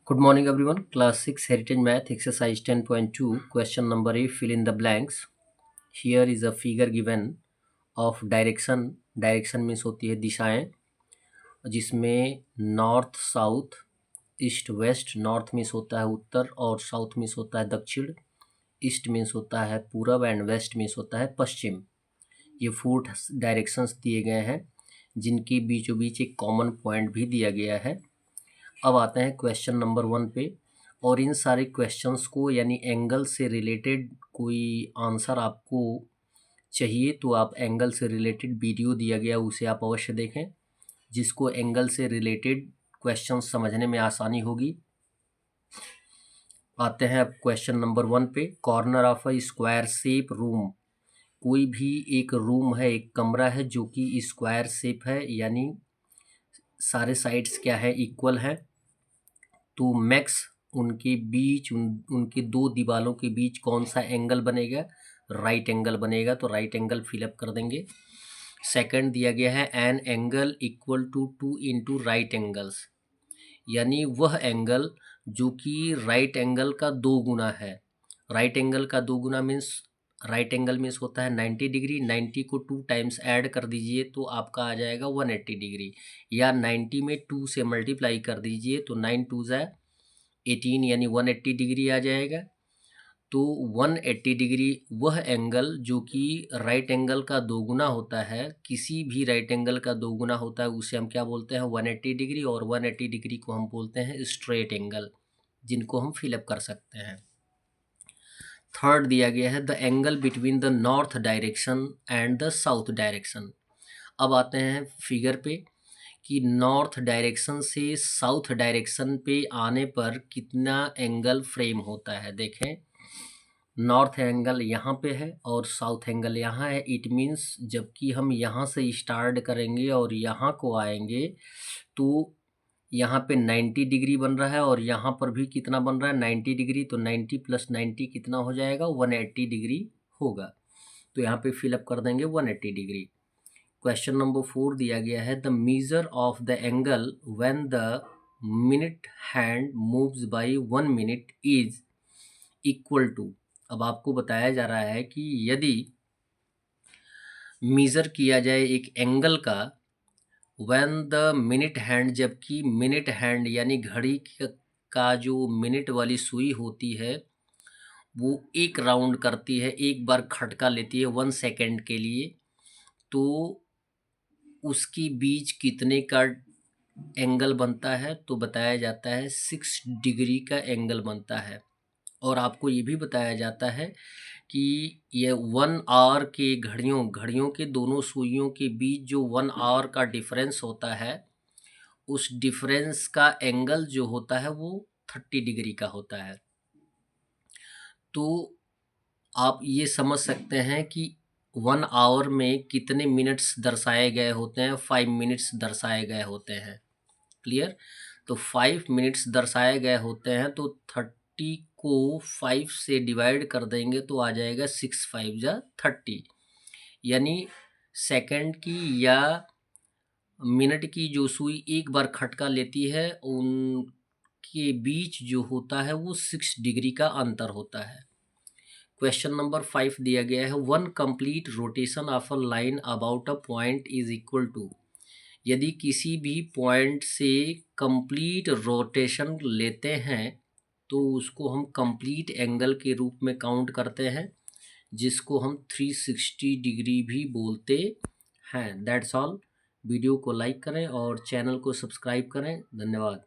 Good morning, everyone. Class 6 Heritage Math Exercise 10.2. Question number A. Fill in the blanks. Here is a figure given of direction. Direction means होती है दिशाएं, जिसमें north south, east west. North means होता है उत्तर और south means होता है दक्षिण. ईस्ट मीन्स होता है पूरब एंड वेस्ट मीन्स होता है पश्चिम. ये 4 डायरेक्शंस दिए गए हैं, जिनके बीचों बीच एक कॉमन पॉइंट भी दिया गया है. अब आते हैं क्वेश्चन नंबर 1 पे. और इन सारे क्वेश्चंस को यानी एंगल से रिलेटेड कोई आंसर आपको चाहिए तो आप एंगल से रिलेटेड वीडियो दिया गया उसे आप अवश्य देखें, जिसको एंगल से रिलेटेड क्वेश्चन समझने में आसानी होगी. आते हैं अब क्वेश्चन नंबर 1 पे. Corner of a square shape room. कोई भी एक रूम है, एक कमरा है जो कि स्क्वायर शेप है, यानी सारे साइड्स क्या है, इक्वल है. तो मैक्स उनके बीच उनके दो दीवारों के बीच कौन सा एंगल बनेगा, राइट एंगल बनेगा. तो राइट एंगल फिलअप कर देंगे. सेकंड दिया गया है an angle equal to 2 into right angles, यानी वह एंगल जो कि राइट एंगल का 2 गुना है. राइट एंगल का 2 गुना मीन्स राइट एंगल मीन्स होता है 90 डिग्री. 90 को 2 टाइम्स ऐड कर दीजिए तो आपका आ जाएगा 180 डिग्री, या 90 में 2 से मल्टीप्लाई कर दीजिए तो 9 2 ज़ा 18 यानी 180 डिग्री आ जाएगा. तो 180 डिग्री वह एंगल जो कि राइट एंगल का 2 गुना होता है. किसी भी राइट एंगल का 2 गुना होता है उसे हम क्या बोलते हैं, 180 डिग्री. और 180 डिग्री को हम बोलते हैं स्ट्रेट एंगल, जिनको हम फिलअप कर सकते हैं. थर्ड दिया गया है the angle between the north direction and the south direction. अब आते हैं फिगर पे कि नॉर्थ डायरेक्शन से साउथ डायरेक्शन पे आने पर कितना एंगल फ्रेम होता है. देखें, नॉर्थ एंगल यहाँ पे है और साउथ एंगल यहाँ है. इट मीन्स जबकि हम यहाँ से स्टार्ट करेंगे और यहाँ को आएंगे तो यहाँ पे 90 डिग्री बन रहा है और यहाँ पर भी कितना बन रहा है, 90 डिग्री. तो 90 प्लस 90 कितना हो जाएगा, 180 डिग्री होगा. तो यहाँ पे फिलअप कर देंगे 180 डिग्री. क्वेश्चन नंबर 4 दिया गया है the measure of the angle when the minute hand moves by 1 minute is equal to. अब आपको बताया जा रहा है कि यदि मेजर किया जाए एक एंगल का व्हेन द मिनट हैंड, जबकि मिनट हैंड यानी घड़ी का जो मिनट वाली सुई होती है वो एक राउंड करती है, एक बार खटका लेती है 1 सेकेंड के लिए. तो उसके बीच कितने का एंगल बनता है, तो बताया जाता है 6 डिग्री का एंगल बनता है. और आपको ये भी बताया जाता है कि ये 1 आवर के घड़ियों के दोनों सुइयों के बीच जो 1 आवर का डिफरेंस होता है, उस डिफरेंस का एंगल जो होता है वो 30 डिग्री का होता है. तो आप ये समझ सकते हैं कि 1 आवर में कितने मिनट्स दर्शाए गए होते हैं, 5 मिनट्स दर्शाए गए होते हैं. क्लियर. तो 5 मिनट्स दर्शाए गए होते हैं, तो 30 को 5 से डिवाइड कर देंगे तो आ जाएगा 6 5 जा 30, यानी सेकंड की या मिनट की जो सुई एक बार खटका लेती है उनके बीच जो होता है वो 6 डिग्री का अंतर होता है. क्वेश्चन नंबर 5 दिया गया है 1 complete rotation of a line about a point is equal to. यदि किसी भी पॉइंट से कंप्लीट रोटेशन लेते हैं तो उसको हम कंप्लीट एंगल के रूप में काउंट करते हैं, जिसको हम 360 डिग्री भी बोलते हैं. That's all. वीडियो को लाइक करें और चैनल को सब्सक्राइब करें. धन्यवाद.